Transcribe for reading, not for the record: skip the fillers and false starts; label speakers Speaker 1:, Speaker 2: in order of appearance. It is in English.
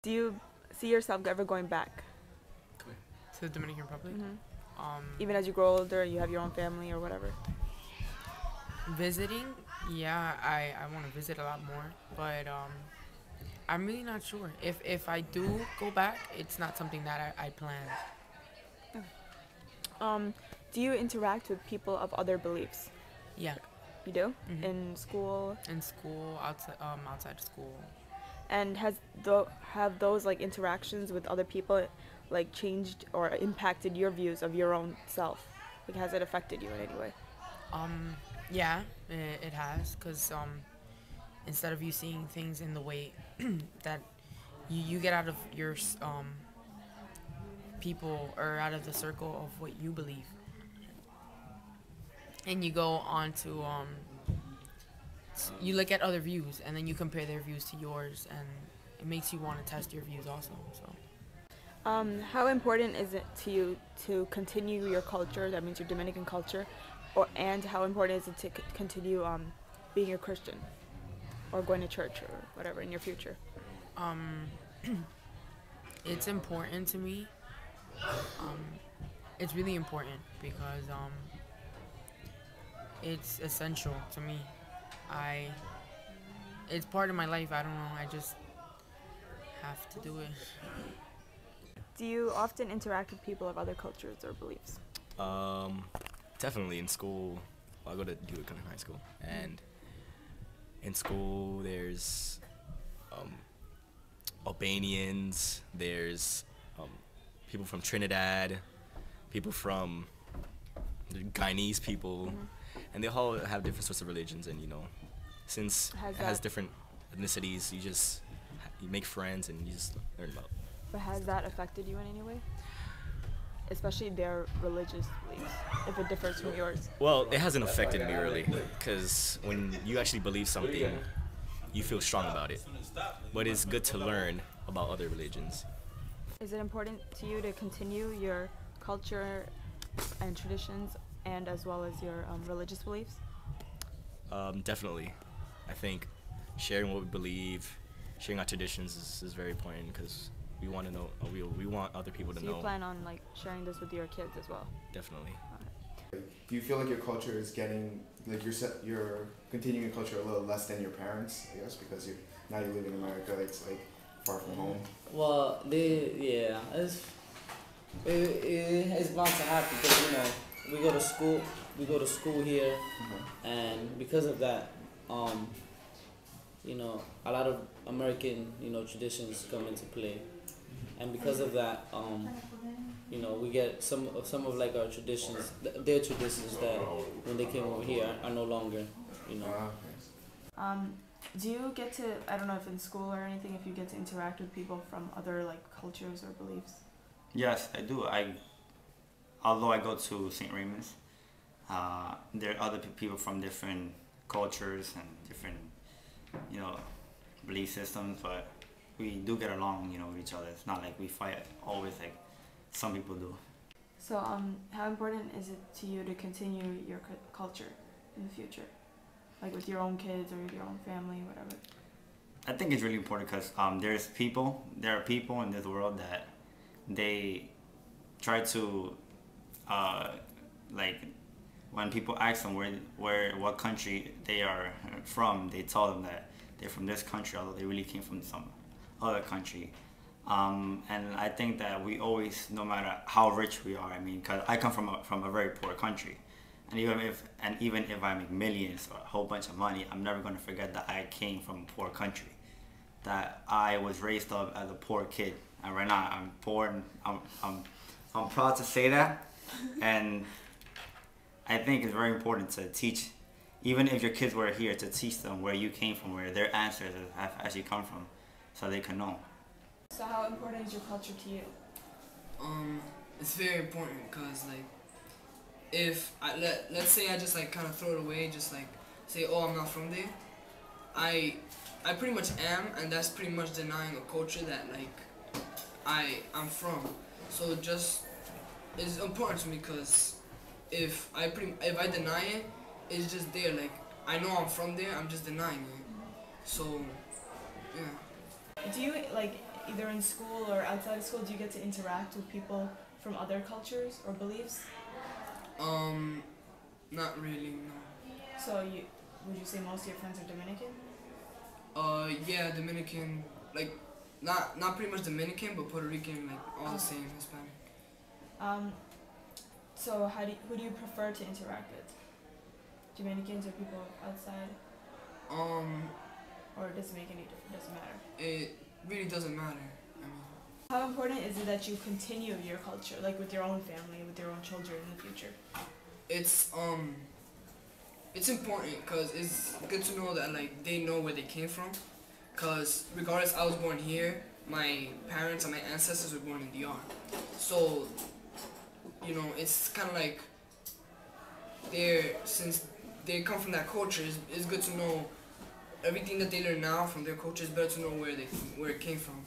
Speaker 1: Do you see yourself ever going back?
Speaker 2: To the Dominican Republic.
Speaker 1: Even as you grow older, you have your own family or whatever.
Speaker 2: Visiting, yeah, I want to visit a lot more, but I'm really not sure. If I do go back, it's not something that I plan.
Speaker 1: Um, do you interact with people of other beliefs?
Speaker 2: Yeah.
Speaker 1: You do?
Speaker 2: Hmm.
Speaker 1: In school?
Speaker 2: In school, outside of school.
Speaker 1: And have those like interactions with other people like changed or impacted your views of your own self? Like has it affected you in any way?
Speaker 2: Yeah, it has, cause instead of you seeing things in the way that you get out of your people or out of the circle of what you believe, and you go on to you look at other views and then you compare their views to yours, and it makes you want to test your views also. So
Speaker 1: How important is it to you to continue your culture? That means your Dominican culture, and how important is it to continue being a Christian or going to church or whatever in your future?
Speaker 2: um, it's important to me. Um, it's really important because it's essential to me. I it's part of my life. I don't know. I just have to do it.
Speaker 1: Do you often interact with people of other cultures or beliefs?
Speaker 3: Um, Definitely in school. I go to Dominican high school, and in school there's um, Albanians, there's people from Trinidad, people from the Guyanese people, and they all have different sorts of religions. And since
Speaker 1: Has
Speaker 3: it has
Speaker 1: that
Speaker 3: different ethnicities, you make friends and you just learn about.
Speaker 1: But has that affected you in any way? Especially their religious beliefs, if it differs from yours.
Speaker 3: Well, it hasn't affected me really, because when you actually believe something, you feel strong about it. But it's good to learn about other religions.
Speaker 1: Is it important to you to continue your culture and traditions and as well as your religious beliefs?
Speaker 3: Definitely. I think sharing what we believe, sharing our traditions is very important, because we want to know, we want other people to
Speaker 1: So
Speaker 3: know.
Speaker 1: you plan on like sharing this with your kids as well?
Speaker 3: Definitely.
Speaker 4: Do you feel like your culture is getting like you're continuing your culture a little less than your parents? I guess because now you live in America. It's like far from home.
Speaker 5: Well, it's bound to happen because we go to school. We go to school here, and because of that, a lot of American traditions come into play, and because of that, we get some of like our traditions, their traditions that when they came over here are no longer.
Speaker 1: Do you get to, I don't know if in school or anything, if you get to interact with people from other like cultures or beliefs?
Speaker 6: Yes, I do. Although I go to St. Raymond's, there are other people from different cultures and different, belief systems, but we do get along, with each other. It's not like we fight always like some people do.
Speaker 1: So, how important is it to you to continue your culture in the future? Like with your own kids or with your own family, whatever?
Speaker 6: I think it's really important because there are people in this world that they try to, like, when people ask them what country they are from, they tell them that they're from this country, although they really came from some other country. And I think that we always, no matter how rich we are, I mean, because I come from a very poor country, and even if I make millions or a whole bunch of money, I'm never going to forget that I came from a poor country, that I was raised up as a poor kid, and right now I'm poor, and I'm proud to say that, and I think it's very important to teach, even if your kids were here, to teach them where you came from, where their ancestors have actually come from, so they can know.
Speaker 1: So how important is your culture to you?
Speaker 7: It's very important because like, if let's say I just like kind of throw it away, just like say, oh, I'm not from there, I pretty much am, and that's pretty much denying a culture that like I'm from. So just it's important to me because if I deny it, it's just there. Like I know I'm from there, I'm just denying it. So yeah.
Speaker 1: Do you like either in school or outside of school, do you get to interact with people from other cultures or beliefs?
Speaker 7: Not really, no.
Speaker 1: So would you say most of your friends are Dominican?
Speaker 7: Yeah, Dominican, like, not pretty much Dominican, but Puerto Rican, like, all the same, Hispanic.
Speaker 1: So who do you prefer to interact with? Dominicans or people outside? Or does it make any difference? Doesn't matter.
Speaker 7: It really doesn't matter. I mean,
Speaker 1: How important is it that you continue your culture, like with your own family, with your own children in the future?
Speaker 7: it's important because it's good to know that like they know where they came from. Cause regardless, I was born here. My parents and my ancestors were born in DR. So, you know, it's kind of like since they come from that culture, it's good to know everything that they learn now from their culture. It's better to know where it came from.